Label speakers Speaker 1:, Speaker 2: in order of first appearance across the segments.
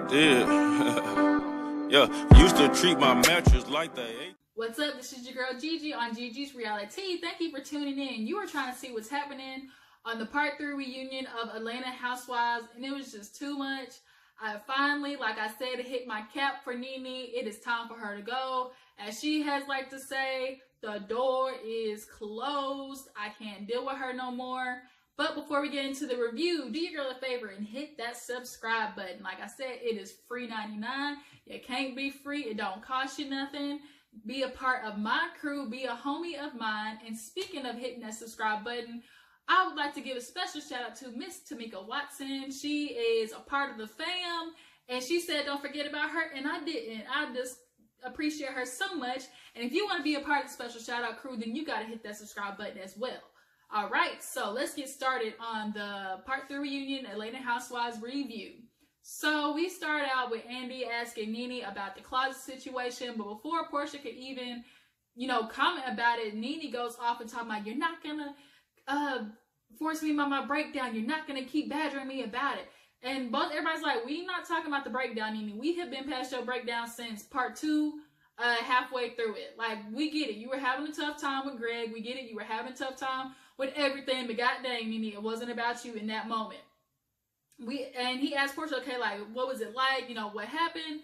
Speaker 1: Did. Yeah, used to treat my mattress like that.
Speaker 2: What's up? This is your girl Gigi on Gigi's Reality. Thank you for tuning in. You were trying to see what's happening on the part 3 reunion of Atlanta Housewives, and it was just too much. I finally, like I said, hit my cap for Nene. It is time for her to go. As she has liked to say, the door is closed. I can't deal with her no more. But before we get into the review, do your girl a favor and hit that subscribe button. Like I said, it is free 99. It can't be free. It don't cost you nothing. Be a part of my crew. Be a homie of mine. And speaking of hitting that subscribe button, I would like to give a special shout out to Miss Tamika Watson. She is a part of the fam. And she said don't forget about her. And I didn't. I just appreciate her so much. And if you want to be a part of the special shout out crew, then you got to hit that subscribe button as well. All right, so let's get started on the part 3 reunion Atlanta Housewives review. So we start out with Andy asking Nene about the closet situation, but before Portia could even, comment about it, Nene goes off and talking about, you're not gonna force me about my breakdown. You're not gonna keep badgering me about it. And everybody's like, we're not talking about the breakdown, Nene. We have been past your breakdown since part 2. Halfway through it. Like, we get it. You were having a tough time with Greg. We get it. You were having a tough time with everything. But goddamn, Nene, it wasn't about you in that moment. And he asked Portia, okay, like, what was it like? What happened?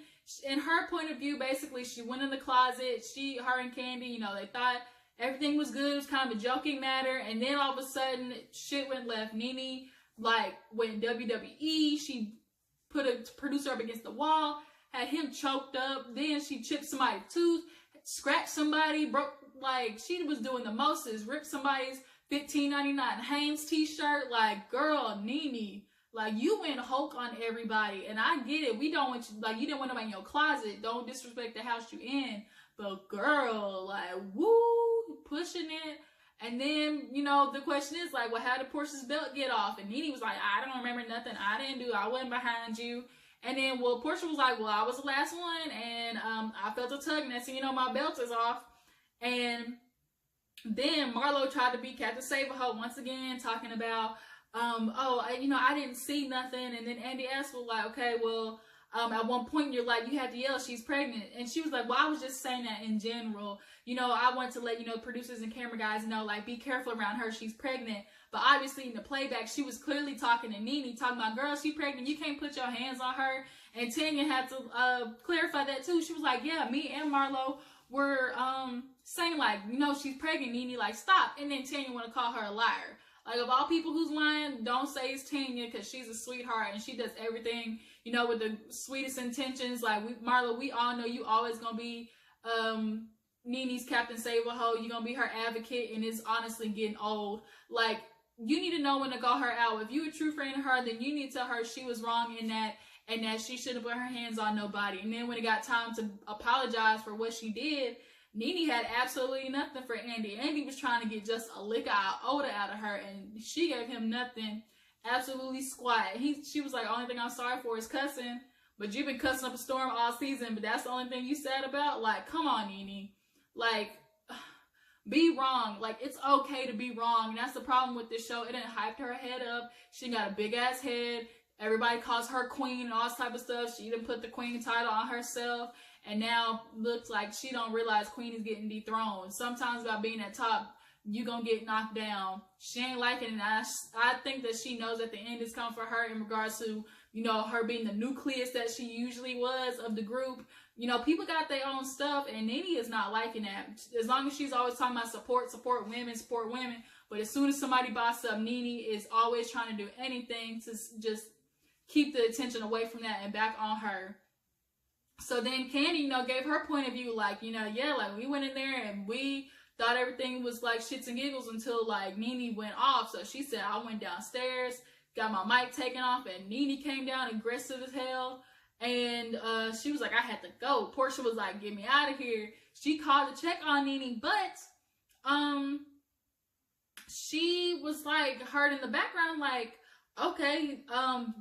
Speaker 2: In her point of view, basically, she went in the closet. Her and Candy, they thought everything was good. It was kind of a joking matter. And then all of a sudden, shit went left. Nene, went WWE. She put a producer up against the wall. Had him choked up, then she chipped somebody's tooth, scratched somebody, she was doing the mostest, ripped somebody's $15.99 Hanes t-shirt. Like, girl, Nene, you went Hulk on everybody, and I get it. We don't want you, you didn't want nobody in your closet. Don't disrespect the house you in, but girl, woo, pushing it. And then, the question is, how did Portia's belt get off? And Nene was like, I don't remember nothing. I didn't do it. I wasn't behind you. And then, Portia was like, I was the last one, and I felt a tug, and that's, my belt is off. And then Marlo tried to be Captain Save-A-Ho once again, talking about, I didn't see nothing. And then Andy asked, okay, at one point you're like, you had to yell, she's pregnant. And she was like, I was just saying that in general. I want to let, producers and camera guys know, be careful around her. She's pregnant. But obviously in the playback, she was clearly talking to Nene, talking about, girl, she's pregnant. You can't put your hands on her. And Tanya had to clarify that too. She was like, yeah, me and Marlo were saying she's pregnant, Nene, stop. And then Tanya want to call her a liar. Of all people who's lying, don't say it's Tanya, because she's a sweetheart and she does everything, with the sweetest intentions. Marlo, we all know you always going to be Nene's Captain Save-A-Ho. You're going to be her advocate, and it's honestly getting old. You need to know when to call her out. If you're a true friend of her, then you need to tell her she was wrong in that, and that she shouldn't put her hands on nobody. And then when it got time to apologize for what she did, Nene had absolutely nothing for Andy. Andy was trying to get just a lick of iota out of her, and she gave him nothing. Absolutely squat. She was like, only thing I'm sorry for is cussing. But you've been cussing up a storm all season, but that's the only thing you said about? Come on, Nene. Be wrong. It's okay to be wrong. And that's the problem with this show. It didn't hype her head up. She got a big ass head. Everybody calls her queen and all this type of stuff. She didn't put the queen title on herself. And now looks like she don't realize queen is getting dethroned. Sometimes by being at top, you gonna get knocked down. She ain't liking it. And I think that she knows that the end is coming for her in regards to, her being the nucleus that she usually was of the group. People got their own stuff, and Nene is not liking that. As long as she's always talking about support women. But as soon as somebody bosses up, Nene is always trying to do anything to just keep the attention away from that and back on her. So then Candy, gave her point of view, we went in there and we thought everything was shits and giggles until Nene went off. So she said, I went downstairs, got my mic taken off, and Nene came down aggressive as hell. And she was like, I had to go. Portia was like, get me out of here. She called to check on Nene, but she was heard in the background, okay,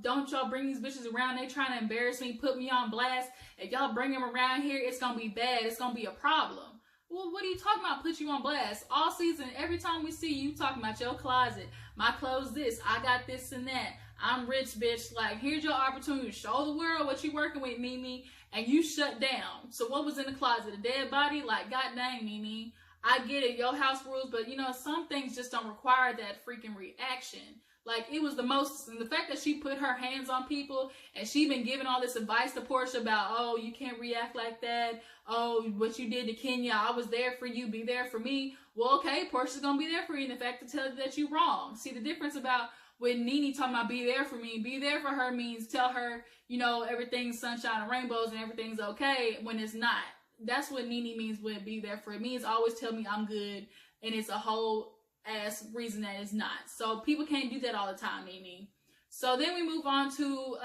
Speaker 2: don't y'all bring these bitches around. They trying to embarrass me, put me on blast. If y'all bring them around here, it's gonna be bad. It's gonna be a problem. Well, what are you talking about? Put you on blast all season. Every time we see you talking about your closet, my clothes, this, I got this and that. I'm rich, bitch. Like, here's your opportunity to show the world what you working with, Mimi. And you shut down. So what was in the closet? A dead body? Like, god dang, Mimi. I get it, your house rules, but you know, some things just don't require that freaking reaction. Like, it was the most, and the fact that she put her hands on people, and she been giving all this advice to Portia about, oh, you can't react like that. Oh, what you did to Kenya, I was there for you, be there for me. Well, okay, Portia's gonna be there for you, and the fact to tell you that you wrong. See, the difference about when Nene talking about be there for me, be there for her means tell her, you know, everything's sunshine and rainbows and everything's okay when it's not. That's what Nene means with be there for. It means always tell me I'm good, and it's a whole ass reason that it's not. So people can't do that all the time, Nene. So then we move on to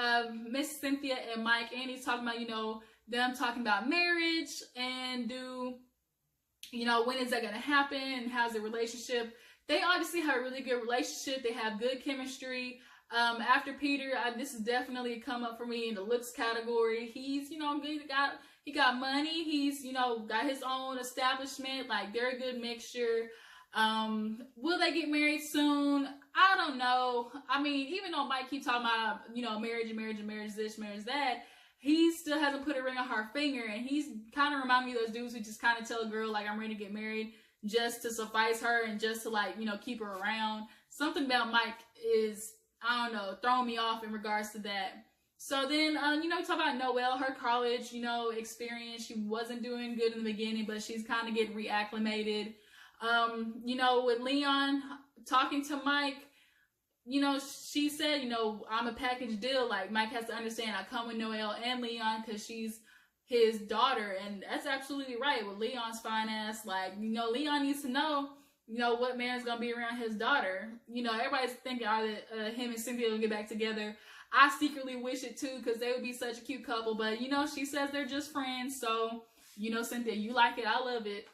Speaker 2: Miss Cynthia and Mike. Andy's talking about, you know, them talking about marriage and you know, when is that going to happen and how's the relationship. They obviously have a really good relationship. They have good chemistry. After Peter, this is definitely a come up for me in the looks category. He's, you know, he got money. He's, you know, got his own establishment. Like, they're a good mixture. Will they get married soon? I don't know. I mean, even though Mike keeps talking about, you know, marriage, this, marriage, that, he still hasn't put a ring on her finger. And he's kind of remind me of those dudes who just kind of tell a girl, like, I'm ready to get married just to suffice her and just to, like, you know, keep her around. Something about Mike is, I don't know, throwing me off in regards to that. So then, you know, we talk about Noelle, her college, you know, experience. She wasn't doing good in the beginning, but she's kind of getting reacclimated. You know, with Leon talking to Mike, you know, she said, you know, I'm a package deal. Like, Mike has to understand I come with Noelle and Leon because she's his daughter. And that's absolutely right with Leon's fine ass. Like, you know, Leon needs to know, you know, what man's gonna be around his daughter. You know, everybody's thinking, are that him and Cynthia will get back together. I secretly wish it too, because they would be such a cute couple. But, you know, she says they're just friends. So, you know, Cynthia, you like it, I love it.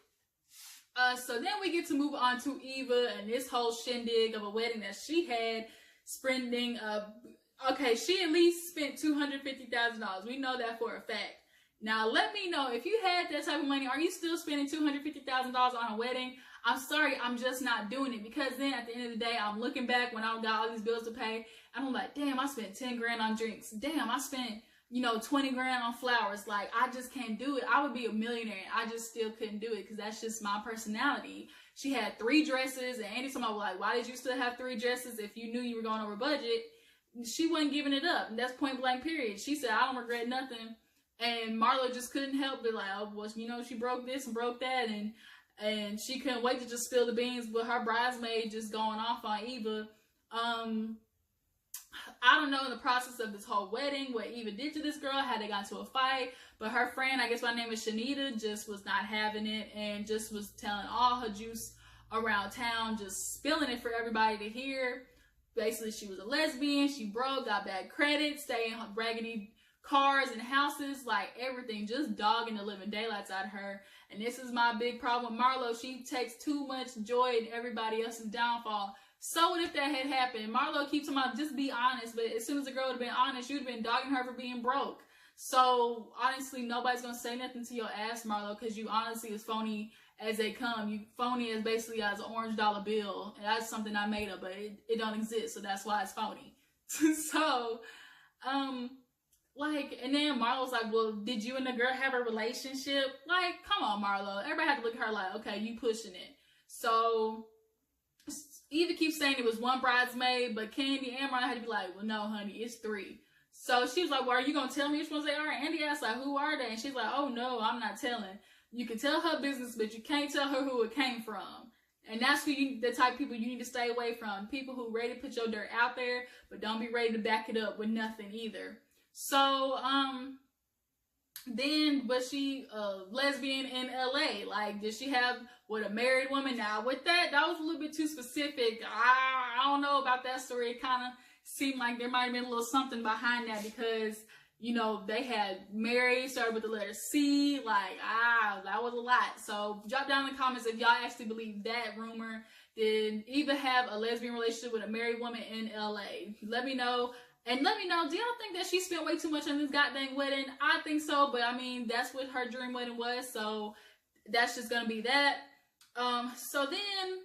Speaker 2: So then we get to move on to Eva and this whole shindig of a wedding that she had, spending, okay, she at least spent $250,000. We know that for a fact. Now, let me know, if you had that type of money, are you still spending $250,000 on a wedding? I'm sorry, I'm just not doing it, because then at the end of the day, I'm looking back when I got all these bills to pay, and I'm like, damn, I spent 10 grand on drinks. Damn, I spent, you know, 20 grand on flowers. Like, I just can't do it. I would be a millionaire, and I just still couldn't do it, because that's just my personality. She had 3 dresses, and Andy told me, like, why did you still have 3 dresses if you knew you were going over budget? She wasn't giving it up. And that's point blank period. She said, I don't regret nothing. And Marlo just couldn't help but like, oh, well, you know, she broke this and broke that, and she couldn't wait to just spill the beans with her bridesmaid just going off on Eva. I don't know in the process of this whole wedding what Eva did to this girl, how they got into a fight, but her friend, I guess my name is Shanita, just was not having it and just was telling all her juice around town, just spilling it for everybody to hear. Basically, she was a lesbian, she broke, got bad credit, stayed in raggedy cars and houses, like everything, just dogging the living daylights out of her. And this is my big problem with Marlo. She takes too much joy in everybody else's downfall. So what if that had happened? Marlo keeps talking about just be honest, but as soon as the girl would have been honest, you'd have been dogging her for being broke. So honestly, nobody's gonna say nothing to your ass, Marlo, because you honestly as phony as they come. You phony as basically as an orange dollar bill, and that's something I made up, but it don't exist, so that's why it's phony. So, like, and then Marlo's like, well, did you and the girl have a relationship? Like, come on, Marlo. Everybody had to look at her like, okay, you pushing it. So Eva keeps saying it was 1 bridesmaid, but Candy and Marlo had to be like, well, no, honey, it's 3. So she was like, well, are you going to tell me which ones they are? And Andy asked, like, who are they? And she's like, oh, no, I'm not telling. You can tell her business, but you can't tell her who it came from. And that's who the type of people you need to stay away from. People who ready to put your dirt out there, but don't be ready to back it up with nothing either. So, then, was she a lesbian in LA? Like, did she have, a married woman? Now, with that was a little bit too specific. I don't know about that story. It kind of seemed like there might have been a little something behind that because, you know, they had married, started with the letter C. Like, that was a lot. So, drop down in the comments if y'all actually believe that rumor. Did Eva have a lesbian relationship with a married woman in LA? Let me know. And let me know, do y'all think that she spent way too much on this goddamn wedding? I think so, but I mean, that's what her dream wedding was, so that's just gonna be that. So then,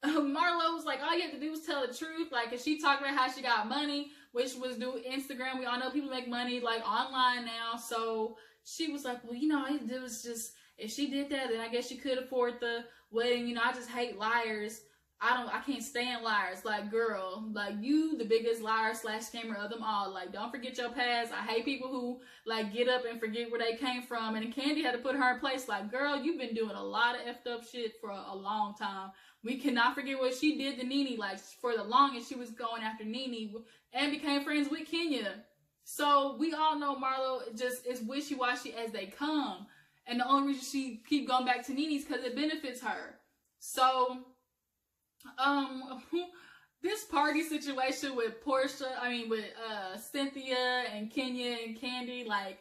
Speaker 2: Marlo was like, all you have to do is tell the truth. Like, and she talked about how she got money, which was do Instagram. We all know people make money like online now. So she was like, well, you know, it was just, if she did that, then I guess she could afford the wedding. You know, I just hate liars. I can't stand liars. Like, girl, like, you the biggest liar / scammer of them all. Like, don't forget your past. I hate people who like get up and forget where they came from. And Candy had to put her in place. Like, girl, you've been doing a lot of effed up shit for a long time. We cannot forget what she did to Nene. Like, for the longest, she was going after Nene and became friends with Kenya. So we all know Marlo just is wishy-washy as they come. And the only reason she keep going back to Nene is because it benefits her. So this party situation with with Cynthia and Kenya and Candy, like,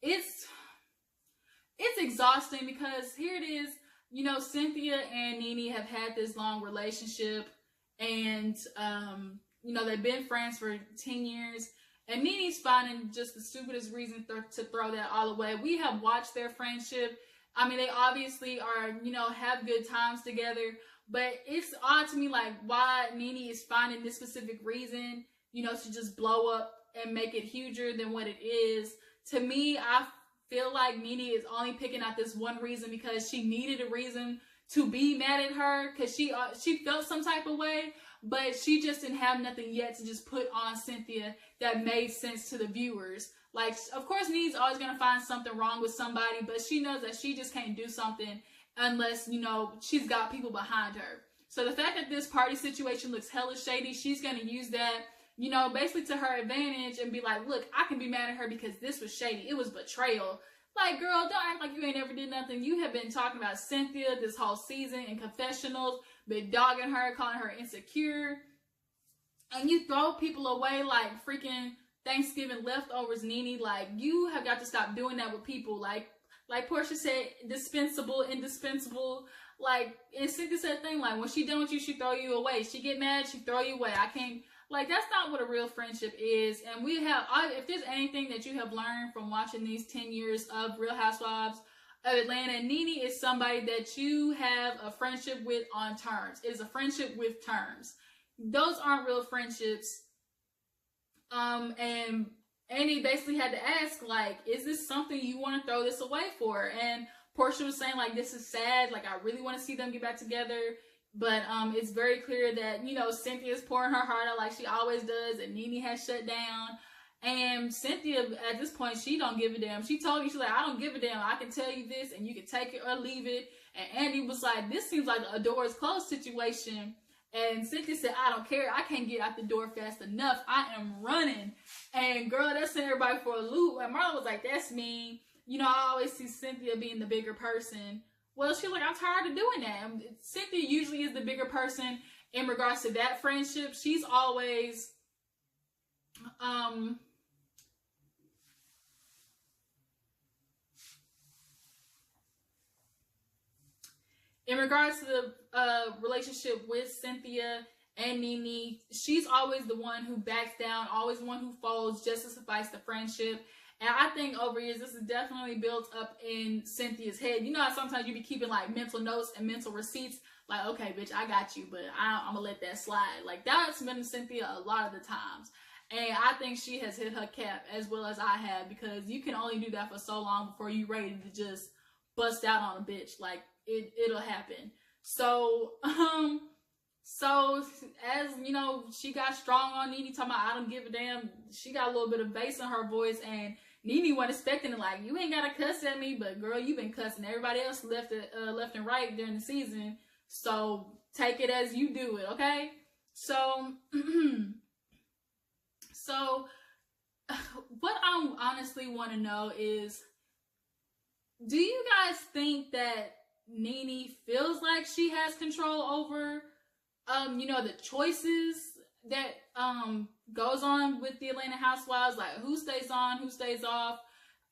Speaker 2: it's exhausting because here it is, you know, Cynthia and Nene have had this long relationship, and you know, they've been friends for 10 years, and Nene's finding just the stupidest reason to throw that all away. We have watched their friendship. I mean, they obviously are, you know, have good times together. But it's odd to me, like, why Nene is finding this specific reason, you know, to just blow up and make it huger than what it is. To me, I feel like Nene is only picking out this one reason because she needed a reason to be mad at her, because she felt some type of way, but she just didn't have nothing yet to just put on Cynthia that made sense to the viewers. Like, of course, Nene's always going to find something wrong with somebody, but she knows that she just can't do something unless, you know, she's got people behind her. So the fact that this party situation looks hella shady, she's going to use that, you know, basically to her advantage and be like, look, I can be mad at her because this was shady. It was betrayal. Like, girl, don't act like you ain't ever did nothing. You have been talking about Cynthia this whole season in confessionals, been dogging her, calling her insecure. And you throw people away like freaking Thanksgiving leftovers, Nene. Like, you have got to stop doing that with people. Like Portia said, indispensable. Like, and Cynthia said a thing, like, when she done with you, she throw you away. She get mad, she throw you away. I can't, like, that's not what a real friendship is. And we have, if there's anything that you have learned from watching these 10 years of Real Housewives of Atlanta, Nene is somebody that you have a friendship with on terms. It is a friendship with terms. Those aren't real friendships. And Annie basically had to ask, like, is this something you want to throw this away for? And Portia was saying, like, this is sad. Like, I really want to see them get back together. But it's very clear that, you know, Cynthia's pouring her heart out like she always does. And Nene has shut down. And Cynthia, at this point, she don't give a damn. She told me, she's like, I don't give a damn. I can tell you this and you can take it or leave it. And Andy was like, this seems like a doors closed situation. And Cynthia said, I don't care. I can't get out the door fast enough. I am running. And girl, that sent everybody for a loop. And Marla was like, that's mean. You know, I always see Cynthia being the bigger person. Well, she was like, I'm tired of doing that. Cynthia usually is the bigger person in regards to that friendship. She's always, in regards to the relationship with Cynthia and Nene, she's always the one who backs down, always the one who folds just to suffice the friendship. And I think over years, this is definitely built up in Cynthia's head. You know how sometimes you be keeping like mental notes and mental receipts? Like, okay, bitch, I got you, but I'm going to let that slide. Like, that's been Cynthia a lot of the times. And I think she has hit her cap as well as I have, because you can only do that for so long before you're ready to just bust out on a bitch. Like, it'll happen. So, as you know, she got strong on Nene, talking about I don't give a damn. She got a little bit of bass in her voice, and Nene wasn't expecting it. Like, you ain't gotta cuss at me, but girl, you've been cussing everybody else left and right during the season. So take it as you do it, okay? So, what I honestly want to know is, do you guys think that Nene feels like she has control over, you know, the choices that goes on with the Atlanta Housewives, like who stays on, who stays off?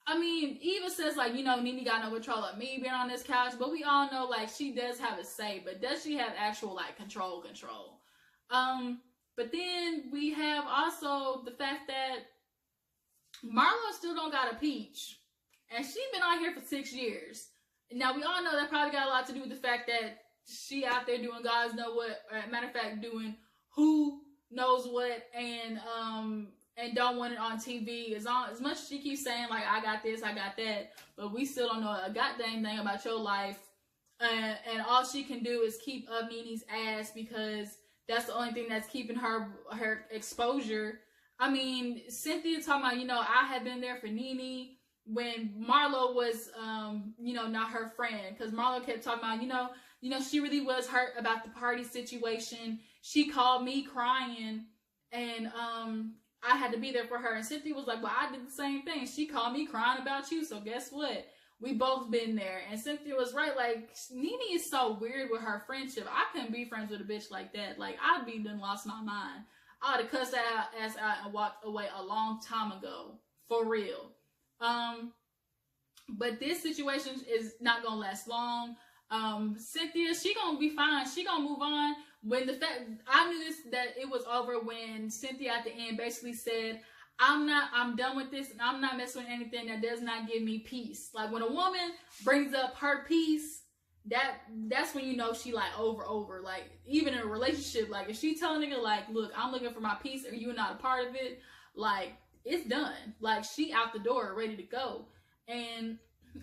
Speaker 2: I mean, Eva says, like, you know, Nene got no control of me being on this couch, but we all know, like, she does have a say, but does she have actual, like, control? But then we have also the fact that Marlo still don't got a peach, and she been on here for 6 years. Now, we all know that probably got a lot to do with the fact that she out there doing God's know what, or matter of fact, doing who knows what, and and don't want it on TV. As much as she keeps saying like I got this, I got that, but we still don't know a goddamn thing about your life. And all she can do is keep up Nene's ass because that's the only thing that's keeping her exposure. I mean, Cynthia talking about, you know, I had been there for Nene when Marlo was, you know, not her friend, because Marlo kept talking about, you know, she really was hurt about the party situation. She called me crying, and I had to be there for her. And Cynthia was like, well, I did the same thing. She called me crying about you, so guess what? We both been there. And Cynthia was right. Like, Nene is so weird with her friendship. I couldn't be friends with a bitch like that. Like, I'd be done lost my mind. I would have cussed that ass out and walked away a long time ago. For real. But this situation is not gonna last long. Cynthia, she gonna be fine. She gonna move on. When I knew that it was over when Cynthia at the end basically said, I'm done with this, and I'm not messing with anything that does not give me peace. Like, when a woman brings up her peace, that's when you know she like over. Like, even in a relationship, like if she tell a nigga like, look, I'm looking for my peace, or you're not a part of it, like, it's done. Like, she out the door, ready to go. And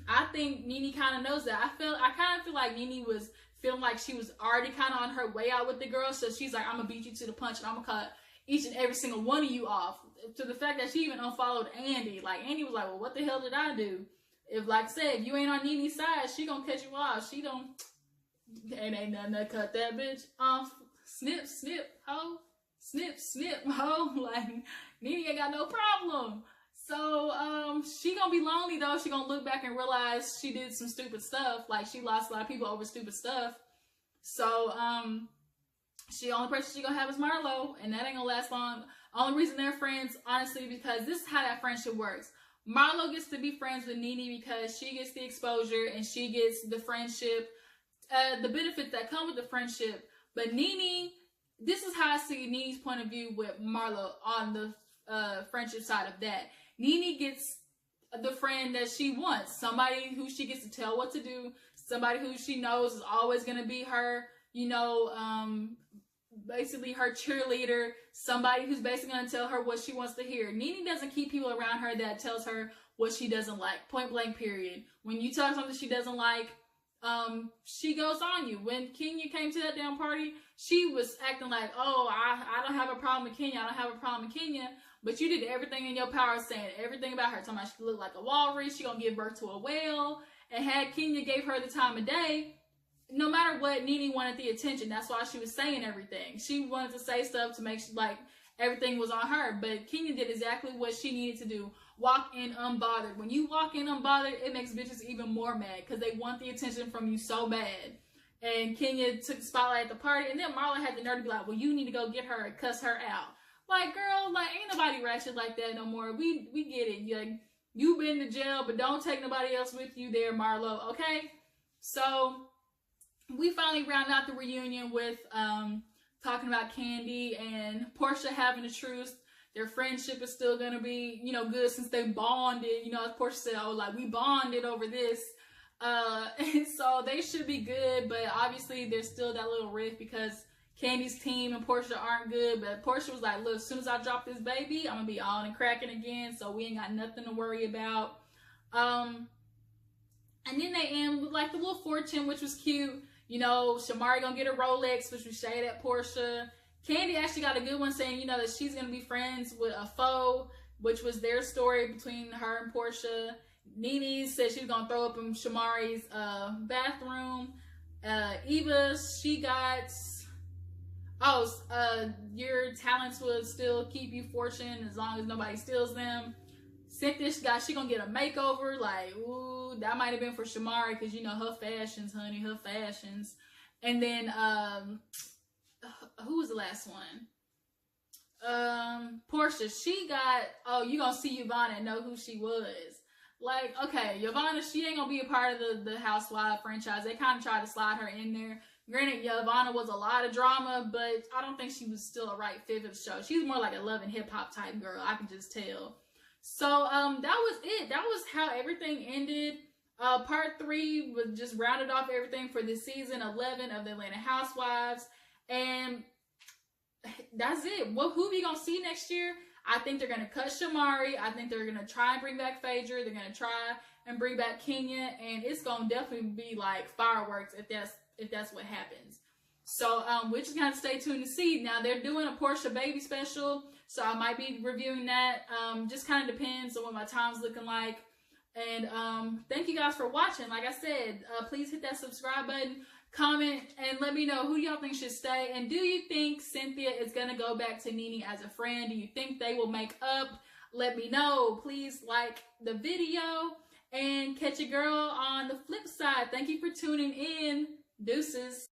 Speaker 2: I think Nene kind of knows that. I kind of feel like Nene was feeling like she was already kind of on her way out with the girl, so she's like, I'm gonna beat you to the punch, and I'm gonna cut each and every single one of you off. To the fact that she even unfollowed Andy. Like, Andy was like, well, what the hell did I do? If, like I said, if you ain't on Nene's side, she gonna cut you off. She don't, ain't nothing to cut that bitch off. Snip, snip, ho. Snip, snip, ho. Like, Nene ain't got no problem. So, she gonna be lonely, though. She gonna look back and realize she did some stupid stuff. Like, she lost a lot of people over stupid stuff. So, the only person she gonna have is Marlo, and that ain't gonna last long. Only reason they're friends, honestly, because this is how that friendship works. Marlo gets to be friends with Nene because she gets the exposure and she gets the friendship, the benefits that come with the friendship. But Nene, this is how I see Nene's point of view with Marlo on the friendship side of that. Nene gets the friend that she wants, somebody who she gets to tell what to do, somebody who she knows is always going to be her, you know, basically her cheerleader, somebody who's basically going to tell her what she wants to hear. Nene doesn't keep people around her that tells her what she doesn't like, point blank period. When you tell her something she doesn't like, she goes on you. When Kenya came to that damn party, she was acting like, oh, I don't have a problem with Kenya, I don't have a problem with Kenya, but you did everything in your power, saying everything about her, talking about she looked like a walrus, she gonna give birth to a whale, and had Kenya gave her the time of day, no matter what, Nene wanted the attention. That's why she was saying everything. She wanted to say stuff to make like everything was on her. But Kenya did exactly what she needed to do. Walk in unbothered. When you walk in unbothered, it makes bitches even more mad because they want the attention from you so bad. And Kenya took the spotlight at the party, and then Marla had the nerve to be like, well, you need to go get her and cuss her out. Like, girl, like, ain't nobody ratchet like that no more. We get it. You've been to jail, but don't take nobody else with you there, Marlo, okay? So we finally round out the reunion with talking about Candy and Portia having a truce. Their friendship is still gonna be, you know, good since they bonded. You know, as Portia said, oh, like, we bonded over this. And so they should be good, but obviously there's still that little rift because Candy's team and Portia aren't good. But Portia was like, look, as soon as I drop this baby, I'm gonna be on and cracking again, so we ain't got nothing to worry about. And then they end with like the little fortune, which was cute. You know, Shamari gonna get a Rolex, which was shade at Portia. Candy actually got a good one saying, you know, that she's gonna be friends with a foe, which was their story between her and Portia. Nene said she was gonna throw up in Shamari's bathroom. Eva, she got, your talents will still keep you fortune as long as nobody steals them. Cynthia, she gonna get a makeover. Like, ooh, that might have been for Shamari because, you know, her fashions, honey, her fashions. And then, who was the last one? Portia, she got, oh, you gonna see Yvonne and know who she was. Like, okay, Yvonne, she ain't gonna be a part of the Housewives franchise. They kind of tried to slide her in there. Granted, Yvonne was a lot of drama, but I don't think she was still a right fit for the show. She's more like a love and hip hop type girl. I can just tell. So, that was it. That was how everything ended. Part 3 was just rounded off everything for this season 11 of the Atlanta Housewives. And that's it. Who we gonna see next year? I think they're going to cut Shamari. I think they're going to try and bring back Phaedra. They're going to try and bring back Kenya, and it's going to definitely be like fireworks if that's what happens. So we're just going to stay tuned to see. Now, they're doing a Portia baby special, so I might be reviewing that. Just kind of depends on what my time's looking like. And thank you guys for watching. Like I said, please hit that subscribe button, comment, and let me know who y'all think should stay. And do you think Cynthia is going to go back to Nene as a friend? Do you think they will make up? Let me know. Please like the video and catch your girl on the flip side. Thank you for tuning in. Deuces.